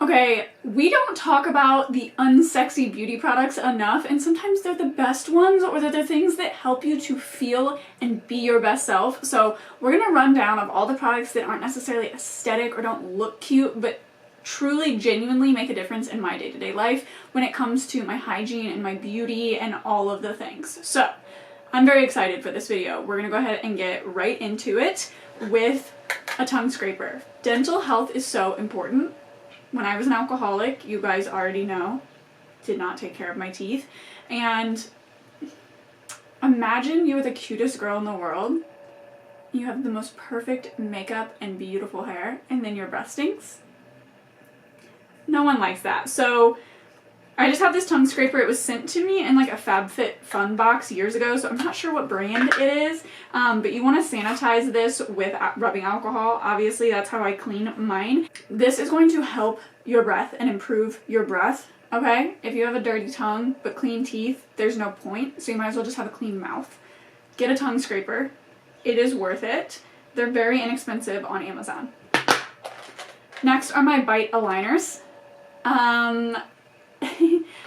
Okay, we don't talk about the unsexy beauty products enough, and sometimes they're the best ones, or they're the things that help you to feel and be your best self. So we're gonna run down of all the products that aren't necessarily aesthetic or don't look cute, but truly genuinely make a difference in my day-to-day life when it comes to my hygiene and my beauty and all of the things. So I'm very excited for this video. We're gonna go ahead and get right into it with a tongue scraper. Dental health is so important. When I was an alcoholic, you guys already know, did not take care of my teeth. And imagine you were the cutest girl in the world. You have the most perfect makeup and beautiful hair, and then your breath stinks. No one likes that. So I just have this tongue scraper. It was sent to me in like a FabFitFun box years ago, so I'm not sure what brand it is, but you want to sanitize this with rubbing alcohol. Obviously, that's how I clean mine. This is going to help your breath and improve your breath, okay? If you have a dirty tongue but clean teeth, there's no point, so you might as well just have a clean mouth. Get a tongue scraper. It is worth it. They're very inexpensive on Amazon. Next are my Bite aligners.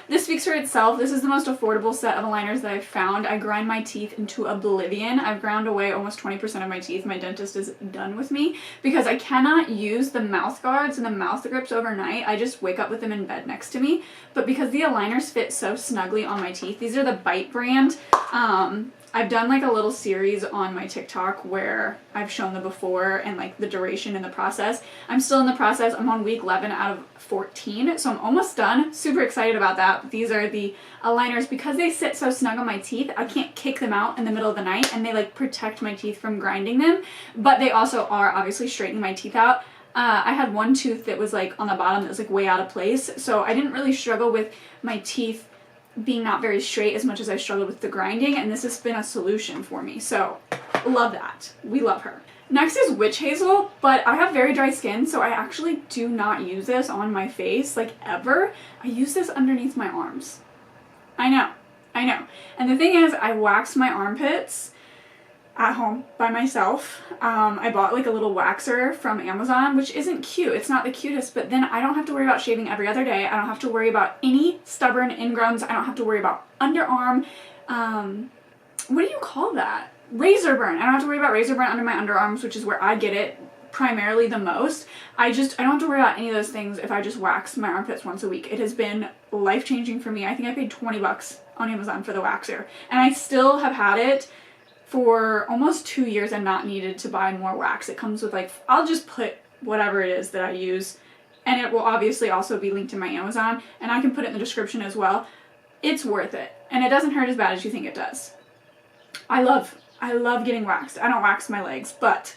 This speaks for itself. This is the most affordable set of aligners that I've found. I grind my teeth into oblivion. I've ground away almost 20% of my teeth. My dentist is done with me because I cannot use the mouth guards and the mouth grips overnight. I just wake up with them in bed next to me. But because the aligners fit so snugly on my teeth, these are the Bite brand. I've done like a little series on my TikTok where I've shown the before and like the duration in the process. I'm still in the process. I'm on week 11 out of 14, so I'm almost done. Super excited about that. These are the aligners. Because they sit so snug on my teeth, I can't kick them out in the middle of the night, and they like protect my teeth from grinding them, but they also are obviously straightening my teeth out. I had one tooth that was like on the bottom that was like way out of place, so I didn't really struggle with my teeth being not very straight as much as I struggled with the grinding, and this has been a solution for me, so love that. We love her. Next is witch hazel, but I have very dry skin, so I actually do not use this on my face, like ever. I use this underneath my arms. I know. And the thing is, I wax my armpits at home by myself. I bought like a little waxer from Amazon, which isn't cute. It's not the cutest, but then I don't have to worry about shaving every other day. I don't have to worry about any stubborn ingrowns. I don't have to worry about underarm, what do you call that? Razor burn. I don't have to worry about razor burn under my underarms, which is where I get it primarily the most. I don't have to worry about any of those things if I just wax my armpits once a week. It has been life-changing for me. I think I paid 20 bucks on Amazon for the waxer, and I still have had it for almost 2 years and not needed to buy more wax. It comes with like, I'll just put whatever it is that I use, and it will obviously also be linked in my Amazon, and I can put it in the description as well. It's worth it, and it doesn't hurt as bad as you think it does. I love getting waxed. I don't wax my legs, but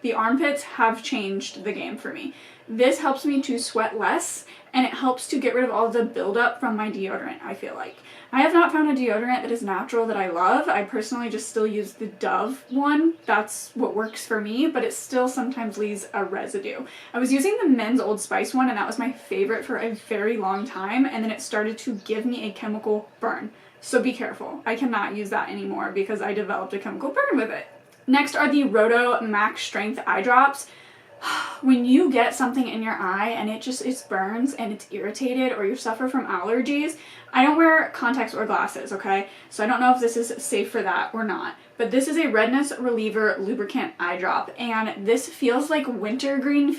the armpits have changed the game for me. This helps me to sweat less, and it helps to get rid of all the buildup from my deodorant, I feel like. I have not found a deodorant that is natural that I love. I personally just still use the Dove one. That's what works for me, but it still sometimes leaves a residue. I was using the men's Old Spice one, and that was my favorite for a very long time, and then it started to give me a chemical burn. So be careful. I cannot use that anymore because I developed a chemical burn with it. Next are the Roto Max Strength Eye Drops. When you get something in your eye and it burns and it's irritated, or you suffer from allergies, I don't wear contacts or glasses, okay? So I don't know if this is safe for that or not. But this is a redness reliever lubricant eye drop, and this feels like wintergreen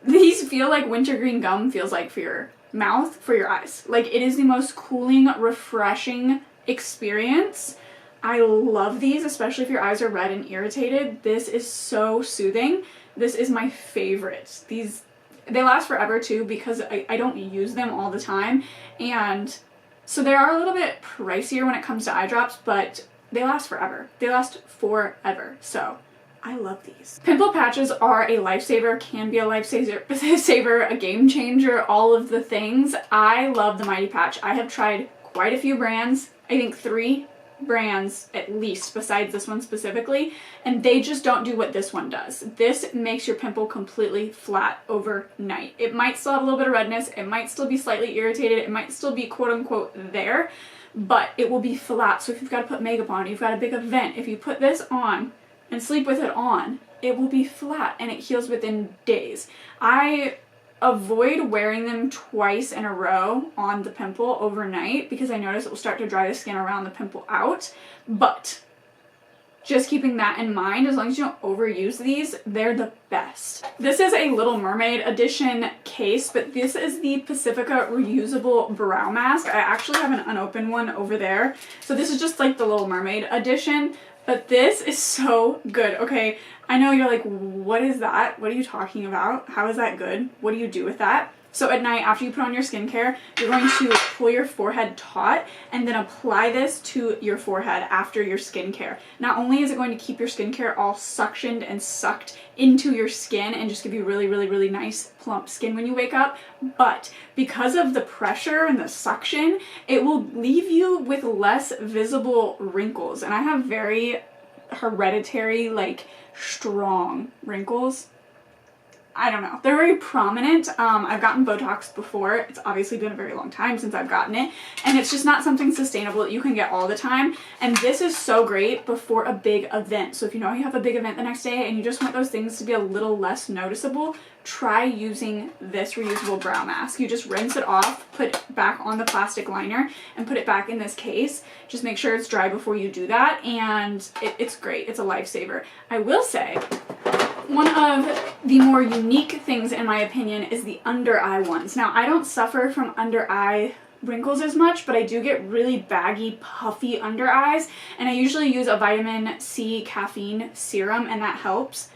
these feel like wintergreen gum feels like for your mouth, for your eyes. Like, it is the most cooling, refreshing experience. I love these, especially if your eyes are red and irritated. This is so soothing. This is my favorite. They last forever too because I don't use them all the time, and so they are a little bit pricier when it comes to eye drops, but they last forever. They last forever, so I love these. Pimple patches are a lifesaver, can be a lifesaver, a game changer, all of the things. I love the Mighty Patch. I have tried quite a few brands, I think 3 brands at least besides this one specifically, and they just don't do what this one does. This makes your pimple completely flat overnight. It might still have a little bit of redness, it might still be slightly irritated, it might still be quote unquote there, but it will be flat. So if you've got to put makeup on, you've got a big event, if you put this on and sleep with it on, it will be flat and it heals within days. I avoid wearing them twice in a row on the pimple overnight because I notice it will start to dry the skin around the pimple out. But just keeping that in mind, as long as you don't overuse these, they're the best. This is a Little Mermaid edition case, but this is the Pacifica reusable brow mask. I actually have an unopened one over there. So this is just like the Little Mermaid edition, but this is so good. Okay, I know you're like, what is that? What are you talking about? How is that good? What do you do with that? So at night, after you put on your skincare, you're going to pull your forehead taut and then apply this to your forehead after your skincare. Not only is it going to keep your skincare all suctioned and sucked into your skin and just give you really, really, really nice plump skin when you wake up, but because of the pressure and the suction, it will leave you with less visible wrinkles. And I have very hereditary, like, strong wrinkles. I don't know. They're very prominent. I've gotten Botox before. It's obviously been a very long time since I've gotten it. And it's just not something sustainable that you can get all the time. And this is so great before a big event. So if you know you have a big event the next day and you just want those things to be a little less noticeable, try using this reusable brow mask. You just rinse it off, put it back on the plastic liner, and put it back in this case. Just make sure it's dry before you do that. And it's great. It's a lifesaver. I will say, one of the more unique things, in my opinion, is the under eye ones. Now, I don't suffer from under eye wrinkles as much, but I do get really baggy, puffy under eyes, and I usually use a vitamin C caffeine serum, and that helps.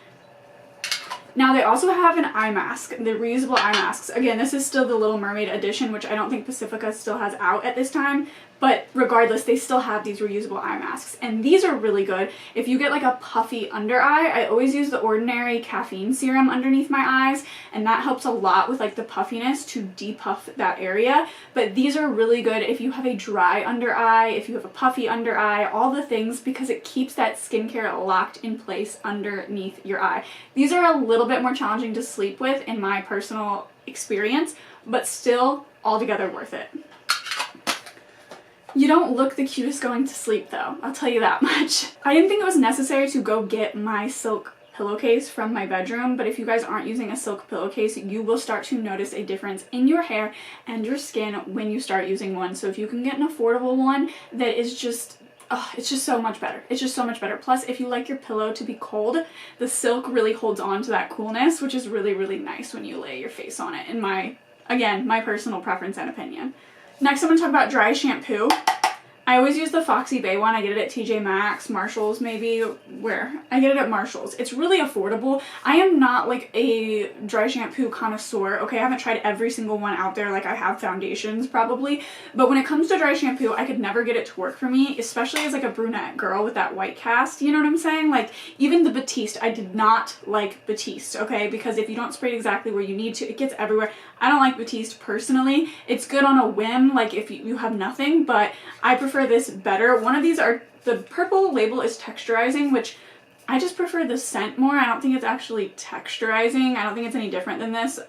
Now, they also have an eye mask, the reusable eye masks. Again, this is still the Little Mermaid edition, which I don't think Pacifica still has out at this time, but regardless, they still have these reusable eye masks, and these are really good. If you get like a puffy under eye, I always use the ordinary caffeine serum underneath my eyes, and that helps a lot with like the puffiness to depuff that area. But these are really good if you have a dry under eye, if you have a puffy under eye, all the things, because it keeps that skincare locked in place underneath your eye. These are a little bit more challenging to sleep with in my personal experience, but still altogether worth it. You don't look the cutest going to sleep though, I'll tell you that much. I didn't think it was necessary to go get my silk pillowcase from my bedroom, but if you guys aren't using a silk pillowcase, you will start to notice a difference in your hair and your skin when you start using one. So if you can get an affordable one that is just, it's just so much better. It's just so much better. Plus, if you like your pillow to be cold, the silk really holds on to that coolness, which is really, really nice when you lay your face on it, in my personal preference and opinion. Next, I'm going to talk about dry shampoo. I always use the Foxy Bay one. I get it at TJ Maxx, Marshalls maybe. Where? I get it at Marshalls. It's really affordable. I am not like a dry shampoo connoisseur. Okay, I haven't tried every single one out there like I have foundations probably. But when it comes to dry shampoo, I could never get it to work for me, especially as like a brunette girl with that white cast. You know what I'm saying? Like even the Batiste, I did not like Batiste, okay? Because if you don't spray it exactly where you need to, it gets everywhere. I don't like Batiste personally. It's good on a whim, like if you have nothing, but I prefer this better. One of these are, the purple label is texturizing, which I just prefer the scent more. I don't think it's actually texturizing. I don't think it's any different than this,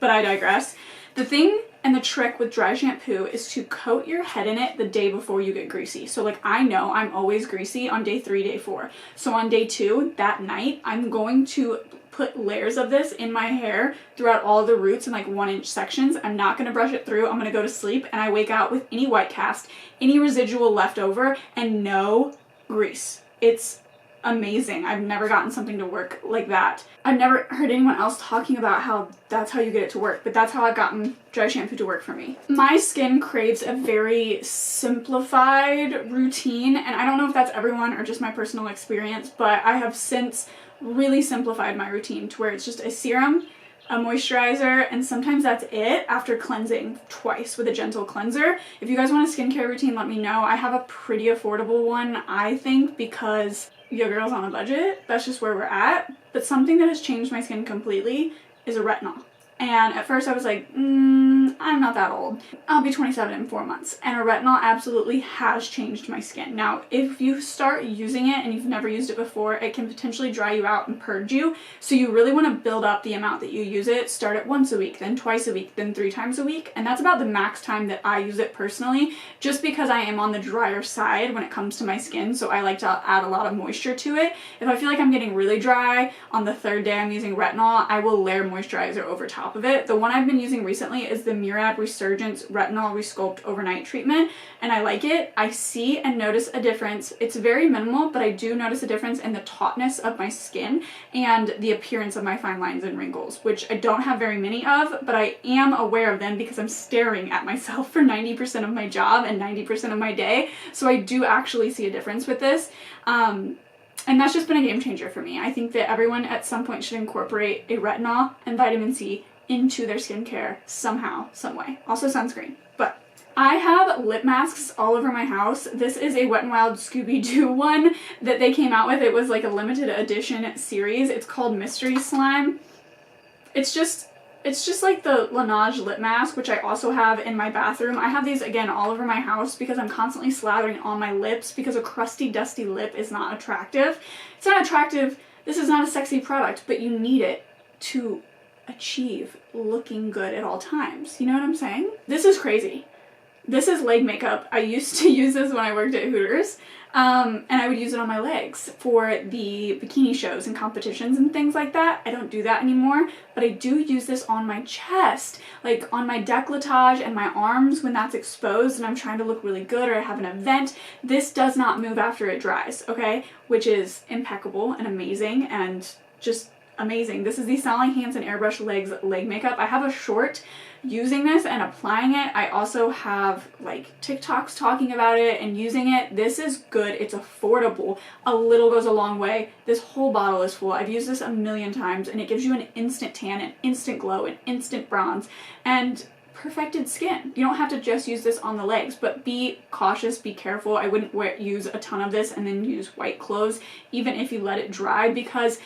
but I digress. The thing and the trick with dry shampoo is to coat your head in it the day before you get greasy. So like I know I'm always greasy on day 3, day 4. So on day 2, that night, I'm going to put layers of this in my hair throughout all the roots in like 1-inch sections. I'm not going to brush it through. I'm going to go to sleep and I wake out with any white cast, any residual left over, and no grease. It's amazing. I've never gotten something to work like that. I've never heard anyone else talking about how that's how you get it to work, but that's how I've gotten dry shampoo to work for me. My skin craves a very simplified routine, and I don't know if that's everyone or just my personal experience, but I have since really simplified my routine to where it's just a serum, a moisturizer, and sometimes that's it after cleansing twice with a gentle cleanser. If you guys want a skincare routine, let me know. I have a pretty affordable one, I think, because your girl's on a budget. That's just where we're at. But something that has changed my skin completely is a retinol. And at first I was like, I'm not that old. I'll be 27 in 4 months, and a retinol absolutely has changed my skin. Now, if you start using it and you've never used it before, it can potentially dry you out and purge you. So you really want to build up the amount that you use it. Start it once a week, then twice a week, then 3 times a week. And that's about the max time that I use it personally, just because I am on the drier side when it comes to my skin. So I like to add a lot of moisture to it. If I feel like I'm getting really dry on the 3rd day I'm using retinol, I will layer moisturizer over top of it. The one I've been using recently is the Murad Resurgence Retinol Resculpt Overnight Treatment, and I like it. I see and notice a difference. It's very minimal, but I do notice a difference in the tautness of my skin and the appearance of my fine lines and wrinkles, which I don't have very many of, but I am aware of them because I'm staring at myself for 90% of my job and 90% of my day. So I do actually see a difference with this. And that's just been a game changer for me. I think that everyone at some point should incorporate a retinol and vitamin C into their skincare somehow, some way. Also sunscreen. But I have lip masks all over my house. This is a Wet n Wild Scooby-Doo one that they came out with. It was like a limited edition series. It's called Mystery Slime. It's just like the Laneige lip mask, which I also have in my bathroom. I have these, again, all over my house because I'm constantly slathering on my lips because a crusty, dusty lip is not attractive. It's not attractive. This is not a sexy product, but you need it to achieve looking good at all times. You know what I'm saying? This is crazy. This is leg makeup. I used to use this when I worked at Hooters, and I would use it on my legs for the bikini shows and competitions and things like that. I don't do that anymore, but I do use this on my chest, like on my décolletage and my arms when that's exposed and I'm trying to look really good or I have an event. This does not move after it dries, okay? Which is impeccable and amazing and just amazing. This is the Sally Hansen Airbrush Legs leg makeup. I have a short using this and applying it. I also have like TikToks talking about it and using it. This is good. It's affordable. A little goes a long way. This whole bottle is full. I've used this a million times and it gives you an instant tan, an instant glow, an instant bronze, and perfected skin. You don't have to just use this on the legs, but be cautious, be careful. I wouldn't use a ton of this and then use white clothes, even if you let it dry, because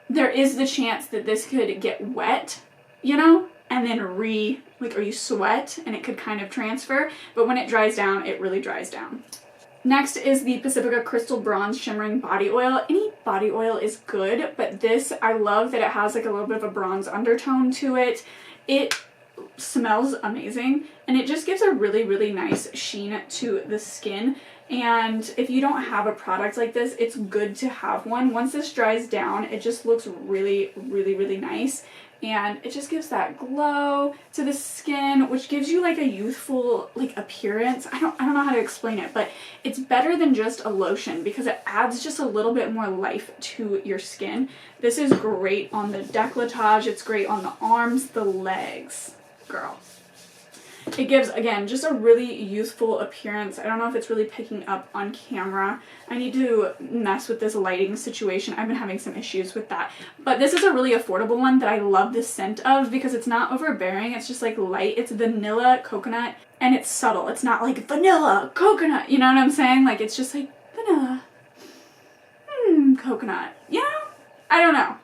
there is the chance that this could get wet, you know, and then or you sweat and it could kind of transfer, but when it dries down, it really dries down. Next is the Pacifica Crystal Bronze Shimmering Body Oil. Any body oil is good, but this, I love that it has like a little bit of a bronze undertone to it. It smells amazing and it just gives a really, really nice sheen to the skin. And if you don't have a product like this, it's good to have one. Once this dries down, it just looks really, really, really nice. And it just gives that glow to the skin, which gives you like a youthful like appearance. I don't know how to explain it, but it's better than just a lotion because it adds just a little bit more life to your skin. This is great on the décolletage. It's great on the arms, the legs. Girl. It gives, again, just a really youthful appearance. I don't know if it's really picking up on camera. I need to mess with this lighting situation. I've been having some issues with that. But this is a really affordable one that I love the scent of because it's not overbearing. It's just like light. It's vanilla coconut and it's subtle. It's not like vanilla coconut. You know what I'm saying? Like it's just like vanilla coconut. You know? I don't know.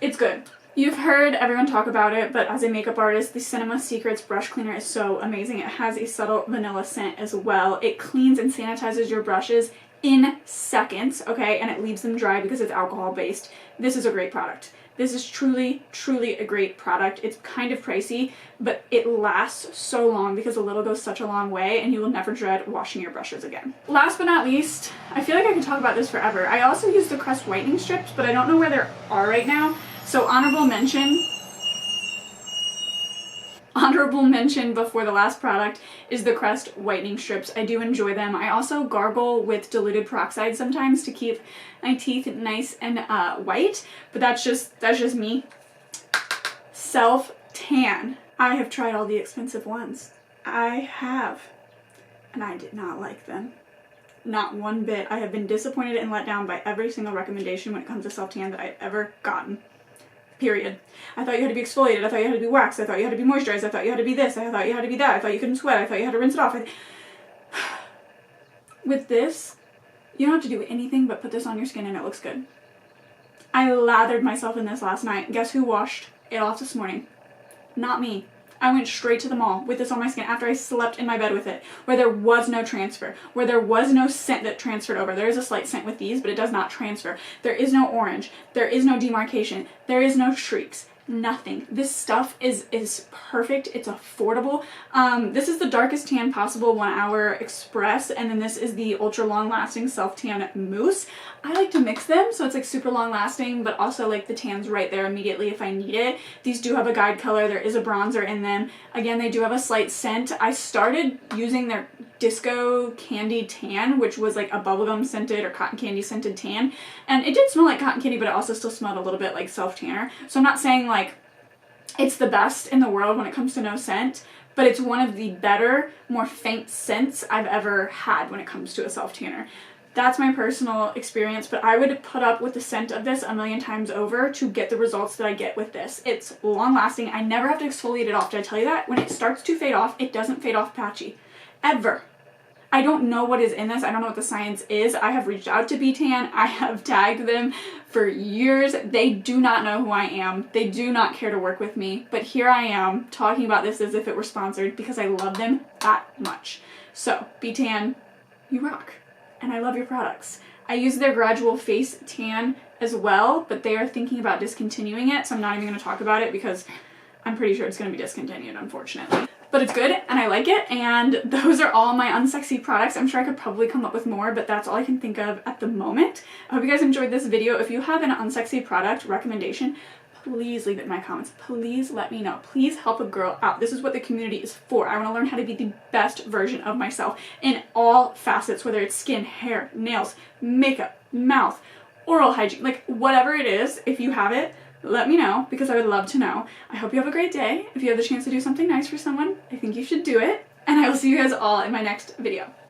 It's good. You've heard everyone talk about it, but as a makeup artist, the Cinema Secrets brush cleaner is so amazing. It has a subtle vanilla scent as well. It cleans and sanitizes your brushes in seconds, okay? And it leaves them dry because it's alcohol based. This is a great product. This is truly, truly a great product. It's kind of pricey, but it lasts so long because a little goes such a long way and you will never dread washing your brushes again. Last but not least, I feel like I could talk about this forever. I also use the Crest whitening strips, but I don't know where they are right now. So honorable mention before the last product is the Crest whitening strips. I do enjoy them. I also gargle with diluted peroxide sometimes to keep my teeth nice and white, but that's just me. Self tan. I have tried all the expensive ones. I have, and I did not like them. Not one bit. I have been disappointed and let down by every single recommendation when it comes to self tan that I've ever gotten. Period. I thought you had to be exfoliated. I thought you had to be waxed. I thought you had to be moisturized. I thought you had to be this. I thought you had to be that. I thought you couldn't sweat. I thought you had to rinse it off. With this, you don't have to do anything but put this on your skin and it looks good. I lathered myself in this last night. Guess who washed it off this morning? Not me. I went straight to the mall with this on my skin after I slept in my bed with it, where there was no transfer, where there was no scent that transferred over. There is a slight scent with these, but it does not transfer. There is no orange. There is no demarcation. There is no streaks. Nothing. This stuff is perfect. It's affordable. This is the darkest tan possible 1 Hour Express, and then this is the ultra long lasting self tan mousse. I like to mix them so it's like super long lasting, but also like the tan's right there immediately if I need it. These do have a guide color. There is a bronzer in them. Again, they do have a slight scent. I started using their disco candy tan, which was like a bubblegum scented or cotton candy scented tan, and it did smell like cotton candy, but it also still smelled a little bit like self tanner. So I'm not saying like it's the best in the world when it comes to no scent, but it's one of the better, more faint scents I've ever had when it comes to a self tanner. That's my personal experience, but I would put up with the scent of this a million times over to get the results that I get with this. It's long lasting. I never have to exfoliate it off. Did I tell you that? When it starts to fade off, it doesn't fade off patchy. Ever. I don't know what is in this. I don't know what the science is. I have reached out to B-Tan. I have tagged them for years. They do not know who I am. They do not care to work with me. But here I am talking about this as if it were sponsored because I love them that much. So, B-Tan, you rock. And I love your products. I use their gradual face tan as well, but they are thinking about discontinuing it, so I'm not even going to talk about it because I'm pretty sure it's going to be discontinued, unfortunately. But it's good, and I like it, and those are all my unsexy products. I'm sure I could probably come up with more, but that's all I can think of at the moment. I hope you guys enjoyed this video. If you have an unsexy product recommendation, please leave it in my comments. Please let me know. Please help a girl out. This is what the community is for. I want to learn how to be the best version of myself in all facets, whether it's skin, hair, nails, makeup, mouth, oral hygiene, like whatever it is. If you have it, let me know because I would love to know. I hope you have a great day. If you have the chance to do something nice for someone, I think you should do it. And I will see you guys all in my next video.